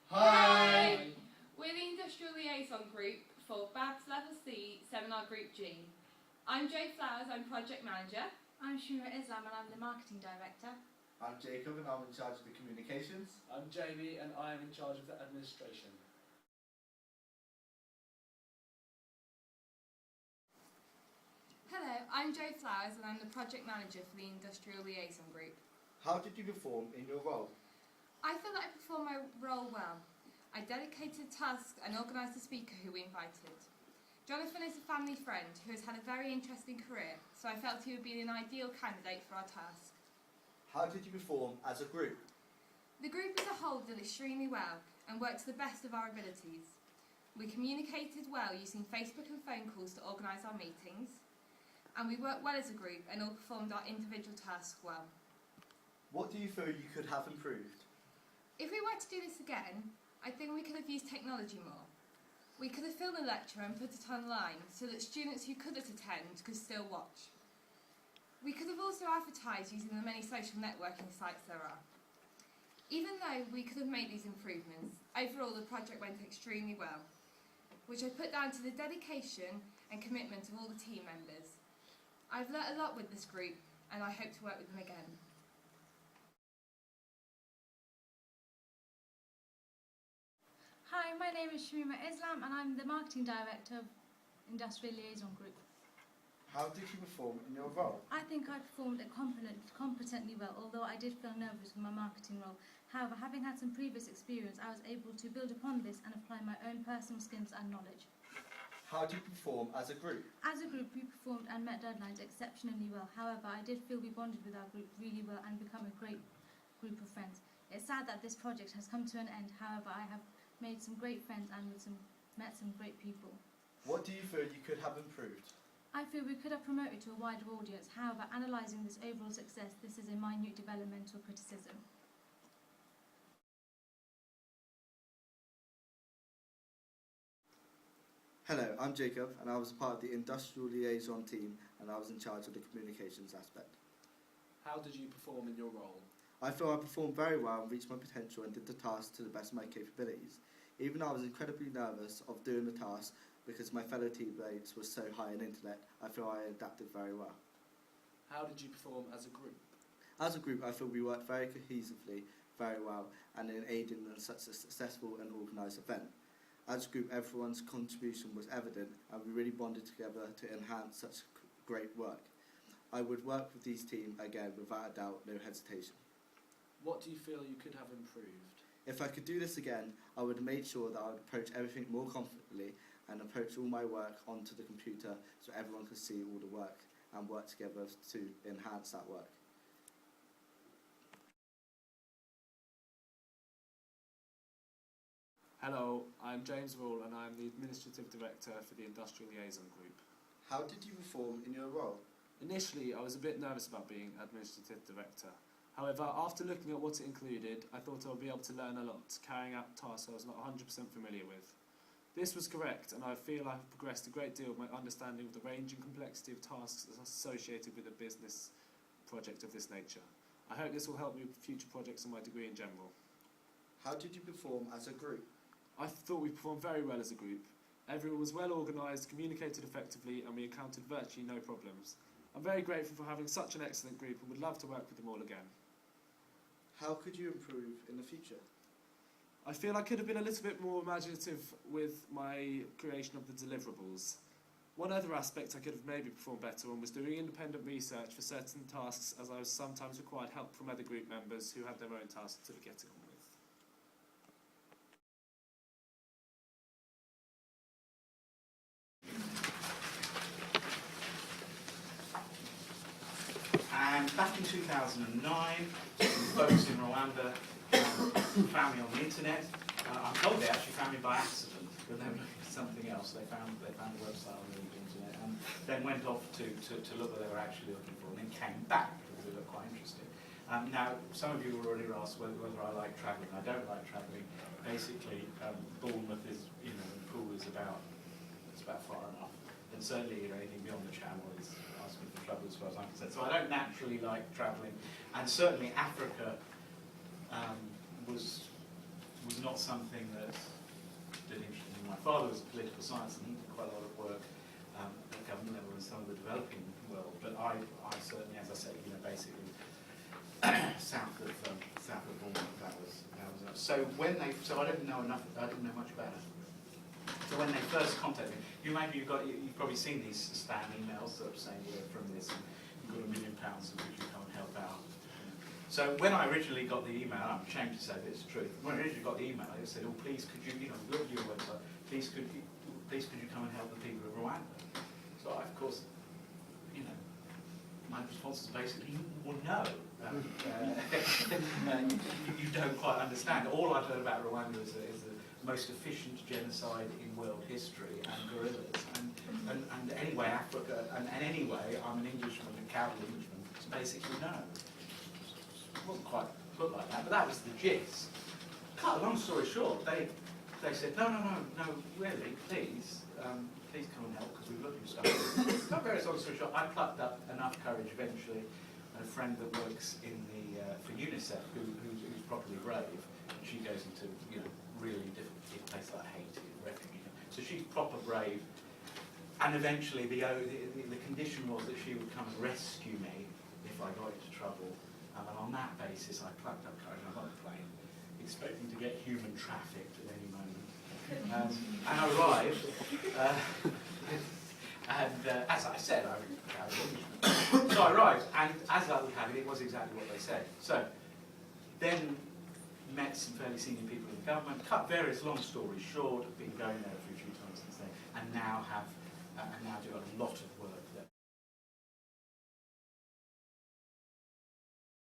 Hi! We're the Industrial Liaison Group for BABS Level C, Seminar Group G. I'm Jo Flowers, I'm Project Manager. I'm Shima Islam and I'm the Marketing Director. I'm Jacob and I'm in charge of the communications. I'm Jamie and I am in charge of the administration. Hello, I'm Jo Flowers and I'm the Project Manager for the Industrial Liaison Group. How did you perform in your role? I feel that I performed my role well. I dedicated tasks and organised the speaker who we invited. Jonathan is a family friend who has had a very interesting career, so I felt he would be an ideal candidate for our task. How did you perform as a group? The group as a whole did extremely well and worked to the best of our abilities. We communicated well using Facebook and phone calls to organise our meetings, and we worked well as a group and all performed our individual tasks well. What do you feel you could have improved? If we were to do this again, I think we could have used technology more. We could have filmed the lecture and put it online so that students who couldn't attend could still watch. We could have also advertised using the many social networking sites there are. Even though we could have made these improvements, overall the project went extremely well, which I put down to the dedication and commitment of all the team members. I've learnt a lot with this group and I hope to work with them again. Hi, my name is Shima Islam and I'm the Marketing Director of Industrial Liaison Group. How did you perform in your role? I think I performed competently well, although I did feel nervous with my marketing role. However, having had some previous experience, I was able to build upon this and apply my own personal skills and knowledge. How did you perform as a group? As a group, we performed and met deadlines exceptionally well. However, I did feel we bonded with our group really well and become a great group of friends. It's sad that this project has come to an end. However, I have made some great friends and met some great people. What do you feel you could have improved? I feel we could have promoted to a wider audience. However, analysing this overall success, this is a minute developmental criticism. Hello, I'm Jacob and I was part of the Industrial Liaison team and I was in charge of the communications aspect. How did you perform in your role? I feel I performed very well and reached my potential and did the task to the best of my capabilities. Even though I was incredibly nervous of doing the task because my fellow teammates were so high in intellect, I feel I adapted very well. How did you perform as a group? As a group, I feel we worked very cohesively, very well, and in aiding in such a successful and organised event. As a group, everyone's contribution was evident and we really bonded together to enhance such great work. I would work with these teams again without a doubt, no hesitation. What do you feel you could have improved? If I could do this again, I would make sure that I would approach everything more confidently and approach all my work onto the computer so everyone could see all the work and work together to enhance that work. Hello, I'm James Rule and I'm the Administrative Director for the Industrial Liaison Group. How did you perform in your role? Initially, I was a bit nervous about being Administrative Director. However, after looking at what it included, I thought I would be able to learn a lot, carrying out tasks I was not 100% familiar with. This was correct, and I feel I have progressed a great deal with my understanding of the range and complexity of tasks associated with a business project of this nature. I hope this will help me with future projects and my degree in general. How did you perform as a group? I thought we performed very well as a group. Everyone was well organised, communicated effectively, and we encountered virtually no problems. I'm very grateful for having such an excellent group and would love to work with them all again. How could you improve in the future? I feel I could have been a little bit more imaginative with my creation of the deliverables. One other aspect I could have maybe performed better on was doing independent research for certain tasks, as I was sometimes required help from other group members who had their own tasks to be getting on with. And back in 2009, some folks in Rwanda found me on the internet. I'm told they actually found me by accident, but they were looking for something else. They found a website on the internet and then went off to look what they were actually looking for, and then came back because they looked quite interesting. Now, some of you already asked whether I like travelling. I don't like travelling. Basically, Bournemouth is, the pool is about far enough, and certainly anything beyond the Channel is asking for trouble as far as I'm concerned. So I don't naturally like travelling, and certainly Africa was was not something that interested me. My father was political science, and he did quite a lot of work at government level in some of the developing world. But I certainly, as I say, basically south of Bournemouth. That was so when they. So I didn't know much about it. So when they first contacted me, you've probably seen these spam emails sort of saying we're from this, and you've got £1 million, and could you come and help out? So when I originally got the email, I'm ashamed to say that it's true. When I originally got the email, it said, "Oh, please could you, look at your website. Please could you come and help the people of Rwanda?" So I, of course, my response is basically, well, no. You don't quite understand. All I've heard about Rwanda is the most efficient genocide in world history, and guerrillas, and anyway, Africa, and anyway, I'm an Englishman, a cowboy Englishman, so basically no. It wasn't quite put like that, but that was the gist. Cut a long story short, they said, no, really, please come and help, because we've looked at stuff. Cut very long story short, I plucked up enough courage eventually, and a friend that works in for UNICEF, who's properly brave, and she goes into, really difficult places like Haiti, refugee. So she's proper brave, and eventually the condition was that she would come and rescue me if I got into trouble. And on that basis, I plucked up courage. I got on a plane, expecting to get human trafficked at any moment. And I arrived, and as I said, so I arrived, and as luck would have it, it was exactly what they said. So then met some fairly senior people in the government. Cut various long stories short. I've been going there a few times since then, and now do a lot of work